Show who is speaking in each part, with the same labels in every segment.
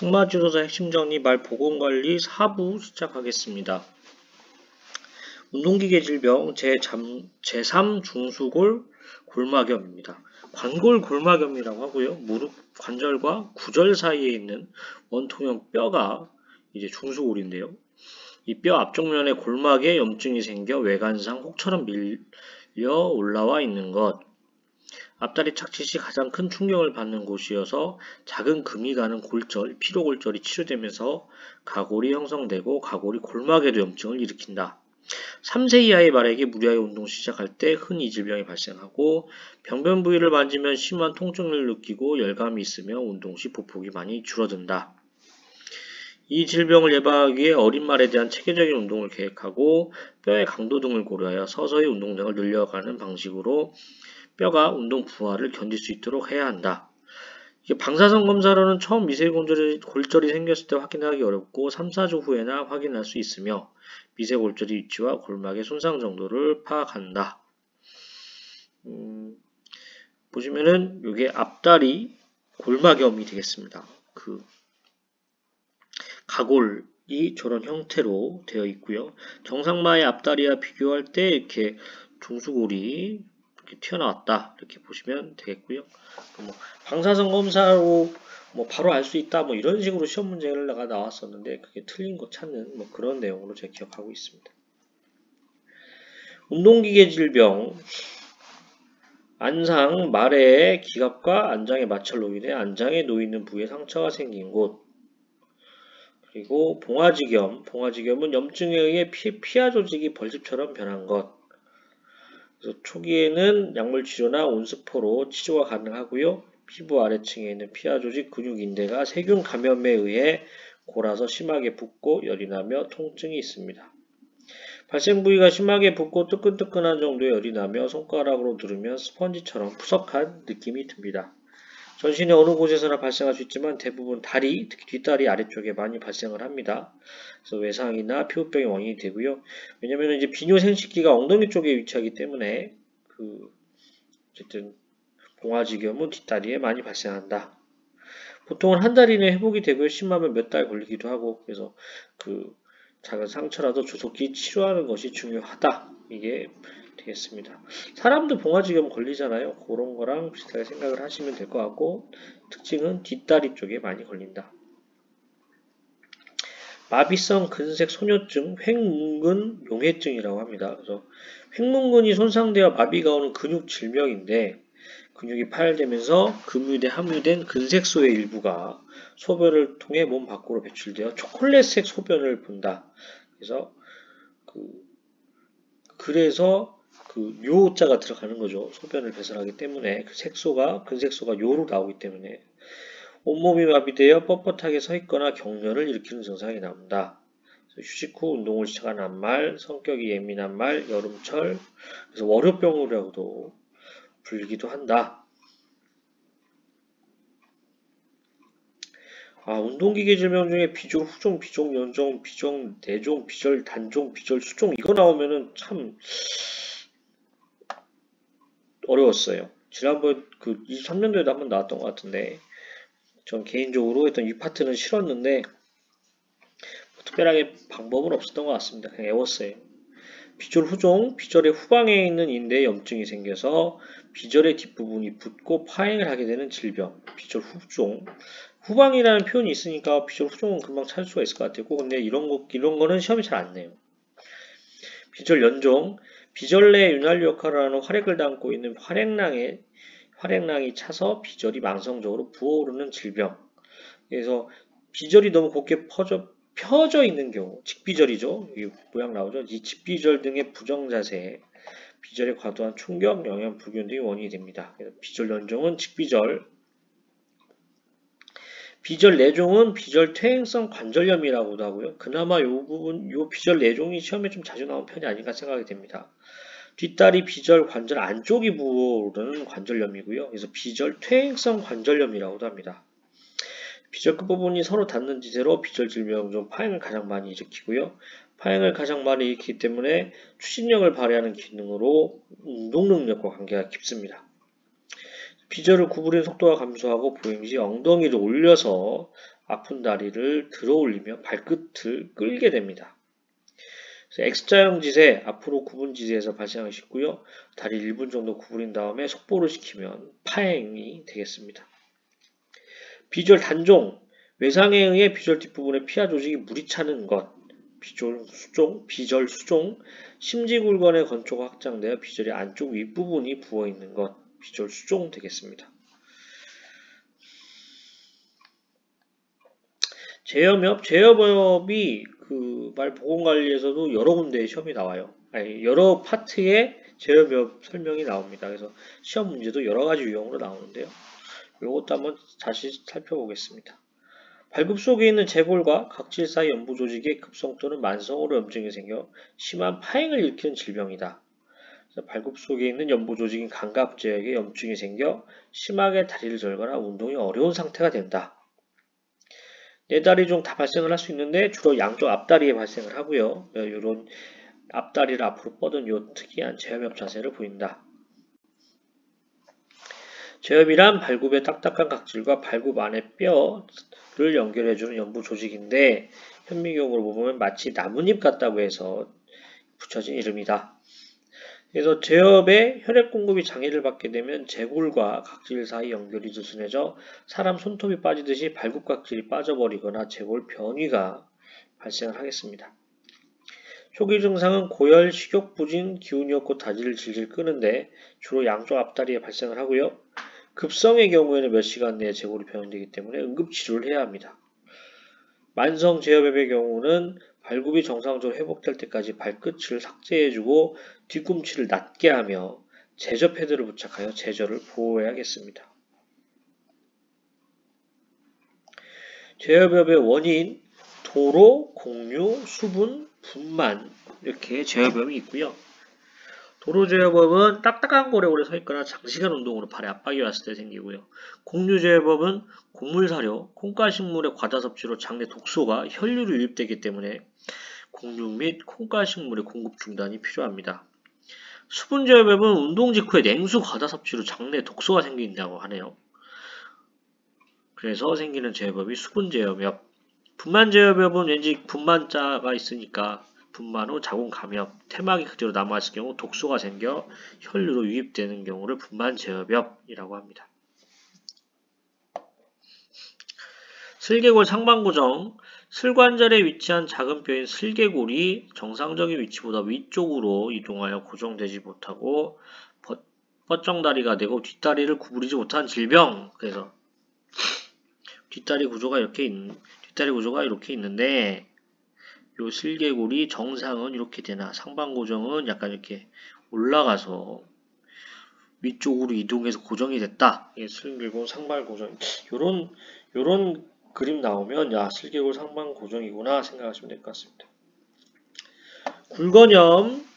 Speaker 1: 승마지도사 핵심정리 말 보건관리 4부 시작하겠습니다. 운동기계 질병 제3 중수골 골막염입니다. 관골 골막염이라고 하고요. 무릎 관절과 구절 사이에 있는 원통형 뼈가 이제 중수골인데요. 이 뼈 앞쪽면에 골막에 염증이 생겨 외관상 혹처럼 밀려 올라와 있는 것. 앞다리 착지 시 가장 큰 충격을 받는 곳이어서 작은 금이 가는 골절, 피로골절이 치료되면서 가골이 형성되고 가골이 골막에도 염증을 일으킨다. 3세 이하의 말에게 무리하게 운동 시작할 때 흔히 이 질병이 발생하고 병변 부위를 만지면 심한 통증을 느끼고 열감이 있으며 운동 시 보폭이 많이 줄어든다. 이 질병을 예방하기 위해 어린 말에 대한 체계적인 운동을 계획하고 뼈의 강도 등을 고려하여 서서히 운동량을 늘려가는 방식으로 뼈가 운동 부하를 견딜 수 있도록 해야 한다. 방사선 검사로는 처음 미세골절이 생겼을 때 확인하기 어렵고 3, 4주 후에나 확인할 수 있으며 미세골절의 위치와 골막의 손상 정도를 파악한다. 보시면은 이게 앞다리 골막염이 되겠습니다. 가골이 저런 형태로 되어 있고요. 정상마의 앞다리와 비교할 때 이렇게 중수골이 이렇게 튀어나왔다 이렇게 보시면 되겠고요. 방사선 검사로 바로 알 수 있다 이런 식으로 시험 문제가 나왔었는데 그게 틀린 거 찾는 그런 내용으로 제가 기억하고 있습니다. 운동기계 질병 안상 말의 기갑과 안장의 마찰로 인해 안장에 놓이는 부위에 상처가 생긴 곳. 그리고 봉화지겸은 염증에 의해 피하 조직이 벌집처럼 변한 것. 그래서 초기에는 약물 치료나 온스포로 치료가 가능하고요. 피부 아래층에 있는 피하 조직 근육인대가 세균 감염에 의해 골아서 심하게 붓고 열이 나며 통증이 있습니다. 발생 부위가 심하게 붓고 뜨끈뜨끈한 정도의 열이 나며 손가락으로 누르면 스펀지처럼 푸석한 느낌이 듭니다. 전신의 어느 곳에서나 발생할 수 있지만 대부분 다리, 특히 뒷다리 아래쪽에 많이 발생을 합니다. 그래서 외상이나 피부병의 원인이 되고요. 왜냐면 이제 비뇨 생식기가 엉덩이 쪽에 위치하기 때문에 어쨌든 봉화지겸은 뒷다리에 많이 발생한다. 보통은 한 달 이내 회복이 되고요. 심하면 몇 달 걸리기도 하고 그래서 작은 상처라도 조속히 치료하는 것이 중요하다. 이게 되겠습니다. 사람도 봉화지겸 걸리잖아요. 그런 거랑 비슷하게 생각을 하시면 될 것 같고 특징은 뒷다리 쪽에 많이 걸린다. 마비성 근색 소뇨증, 횡문근 용해증이라고 합니다. 그래서 횡문근이 손상되어 마비가 오는 근육 질병인데 근육이 파열되면서 금유대, 함유된 근색소의 일부가 소변을 통해 몸 밖으로 배출되어 초콜릿색 소변을 본다. 그래서 요자가 들어가는 거죠. 소변을 배설하기 때문에 근색소가 요로 나오기 때문에 온몸이 마비되어 뻣뻣하게 서 있거나 경련을 일으키는 증상이 나온다. 휴식 후 운동을 시작한 말, 성격이 예민한 말, 여름철, 그래서 월요병이라고도 불리기도 한다. 운동기계 질병 중에 비졸, 후종, 비종, 연종, 비종, 내종, 비절, 단종, 비절, 수종 이거 나오면은 참 어려웠어요. 지난번 23년도에도 한번 나왔던 것 같은데 전 개인적으로 일단 이 파트는 싫었는데 특별하게 방법은 없었던 것 같습니다. 그냥 애웠어요. 비절 후종, 비절의 후방에 있는 인대에 염증이 생겨서 비절의 뒷부분이 붓고 파행을 하게 되는 질병. 비절 후종. 후방이라는 표현이 있으니까 비절 후종은 금방 찾을 수가 있을 것 같아요. 근데 이런 거는 시험이 잘 안 내요. 비절 연종. 비절 내 윤활유 역할을 하는 활액을 담고 있는 활액낭이 차서 비절이 망성적으로 부어오르는 질병. 그래서 비절이 너무 곱게 펴져 있는 경우, 직비절이죠. 여기 모양 나오죠. 이 직비절 등의 부정자세, 비절의 과도한 충격, 영양 불균 등이 원인이 됩니다. 그래서 비절 연종은 직비절, 비절 내종은 비절 퇴행성 관절염이라고도 하고요. 그나마 요 비절 내종이 시험에 좀 자주 나온 편이 아닌가 생각이 됩니다. 뒷다리 비절 관절 안쪽이 부어오르는 관절염이고요. 그래서 비절 퇴행성 관절염이라고도 합니다. 비절 끝부분이 서로 닿는 지대로 비절 질병 중 파행을 가장 많이 일으키고요. 파행을 가장 많이 일으키기 때문에 추진력을 발휘하는 기능으로 운동 능력과 관계가 깊습니다. 비절을 구부리는 속도가 감소하고 보행 시 엉덩이를 올려서 아픈 다리를 들어 올리며 발끝을 끌게 됩니다. X자형 지세, 앞으로 구분 지세에서 발생하기 쉽고요. 다리 1분 정도 구부린 다음에 속보를 시키면 파행이 되겠습니다. 비절 단종, 외상에 의해 비절 뒷부분에 피하 조직이 물이 차는 것, 비절 수종, 심지굴건의 건초가 확장되어 비절의 안쪽 윗부분이 부어있는 것, 비절 수종 되겠습니다. 제협이 그 말 보건관리에서도 여러 군데에 시험이 나와요. 아니, 여러 파트에 제협 설명이 나옵니다. 그래서 시험 문제도 여러 가지 유형으로 나오는데요. 이것도 한번 다시 살펴보겠습니다. 발굽 속에 있는 제골과 각질 사이 연부 조직에 급성 또는 만성으로 염증이 생겨 심한 파행을 일으키는 질병이다. 발굽 속에 있는 연부 조직인 감갑제역에 염증이 생겨 심하게 다리를 절거나 운동이 어려운 상태가 된다. 네 다리 중 다 발생을 할 수 있는데 주로 양쪽 앞다리에 발생을 하고요. 이런 앞다리를 앞으로 뻗은 요 특이한 제협 자세를 보인다. 제협이란 발굽의 딱딱한 각질과 발굽 안의 뼈를 연결해주는 연부 조직인데 현미경으로 보면 마치 나뭇잎 같다고 해서 붙여진 이름이다. 그래서 제협의 혈액 공급이 장애를 받게 되면 제골과 각질 사이 연결이 느슨해져 사람 손톱이 빠지듯이 발굽 각질이 빠져버리거나 제골 변위가 발생을 하겠습니다. 초기 증상은 고열, 식욕 부진, 기운이 없고 다리를 질질 끄는데 주로 양쪽 앞다리에 발생을 하고요. 급성의 경우에는 몇 시간 내에 제골이 변형되기 때문에 응급치료를 해야 합니다. 만성 제협의 경우는 발굽이 정상적으로 회복될 때까지 발끝을 삭제해주고 뒤꿈치를 낮게 하며 제저 패드를 부착하여 제저를 보호해야겠습니다. 제협의 원인, 도로, 공류, 수분, 분만 이렇게 제협염이 있고요. 도로제협은 딱딱한 골에 오래 서 있거나 장시간 운동으로 발에 압박이 왔을 때 생기고요. 공류제협은 곡물사료, 콩가식물의 과다 섭취로 장내 독소가 혈류로 유입되기 때문에 곡류 및 콩가식물의 공급 중단이 필요합니다. 수분제협은 운동 직후에 냉수 과다 섭취로 장내 독소가 생긴다고 하네요. 그래서 생기는 제협이 수분제협. 분만제협은 왠지 분만자가 있으니까 분만 후 자궁 감염, 태막이 그대로 남아있을 경우 독소가 생겨 혈류로 유입되는 경우를 분만제협이라고 합니다. 슬개골 상반고정, 슬관절에 위치한 작은 뼈인 슬개골이 정상적인 위치보다 위쪽으로 이동하여 고정되지 못하고 뻗정다리가 되고 뒷다리를 구부리지 못한 질병. 그래서 뒷다리 구조가 이렇게 있는데 요 슬개골이 정상은 이렇게 되나 상반고정은 약간 이렇게 올라가서 위쪽으로 이동해서 고정이 됐다. 슬개골 상반고정 요런 그림 나오면 야 슬개골 상반고정이구나 생각하시면 될 것 같습니다. 굴건염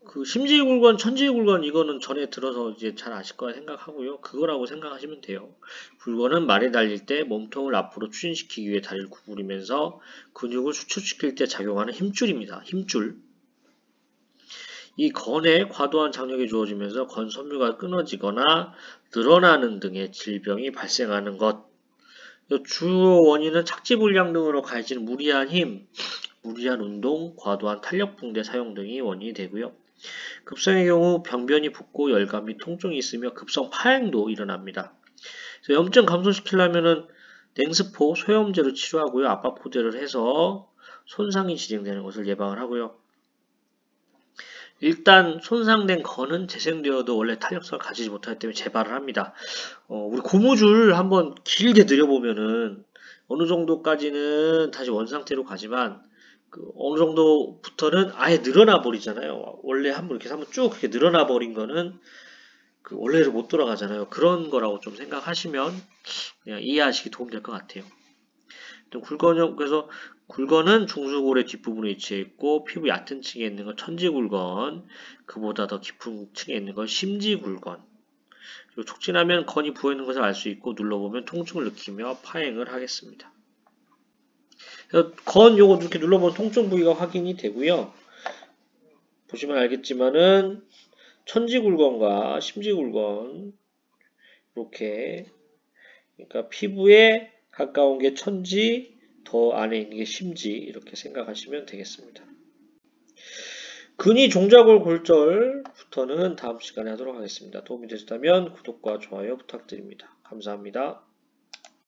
Speaker 1: 그 심지굴건, 천지굴건 이거는 전에 들어서 이제 잘 아실 거라 생각하고요. 그거라고 생각하시면 돼요. 굴건은 말에 달릴 때 몸통을 앞으로 추진시키기 위해 다리를 구부리면서 근육을 수축시킬 때 작용하는 힘줄입니다. 힘줄. 이 건에 과도한 장력이 주어지면서 건 섬유가 끊어지거나 늘어나는 등의 질병이 발생하는 것. 주요 원인은 착지불량 등으로 가해지는 무리한 힘, 무리한 운동, 과도한 탄력붕대 사용 등이 원인이 되고요. 급성의 경우 병변이 붓고 열감 및 통증이 있으며 급성 파행도 일어납니다. 염증 감소시키려면 냉스포, 소염제로 치료하고요. 압박포대를 해서 손상이 진행되는 것을 예방을 하고요. 일단 손상된 건은 재생되어도 원래 탄력성을 가지지 못하기 때문에 재발을 합니다. 우리 고무줄 한번 길게 늘여보면은 어느 정도까지는 다시 원상태로 가지만 어느 정도부터는 아예 늘어나 버리잖아요. 원래 한번 이렇게 한번 쭉 그렇게 늘어나 버린 거는 원래로 못 돌아가잖아요. 그런 거라고 좀 생각하시면 그냥 이해하시기 도움될 것 같아요. 그래서 굴건은 중수골의 뒷부분에 위치해 있고 피부 얕은 층에 있는 건 천지굴건, 그보다 더 깊은 층에 있는 건 심지굴건. 그리고 촉진하면 건이 부어있는 것을 알 수 있고 눌러보면 통증을 느끼며 파행을 하겠습니다. 건 요거 이렇게 눌러보면 통증 부위가 확인이 되고요. 보시면 알겠지만은 천지굴건과 심지굴건 이렇게 그러니까 피부에 가까운 게 천지, 더 안에 있는 게 심지 이렇게 생각하시면 되겠습니다. 근위 종자골 골절부터는 다음 시간에 하도록 하겠습니다. 도움이 되셨다면 구독과 좋아요 부탁드립니다. 감사합니다.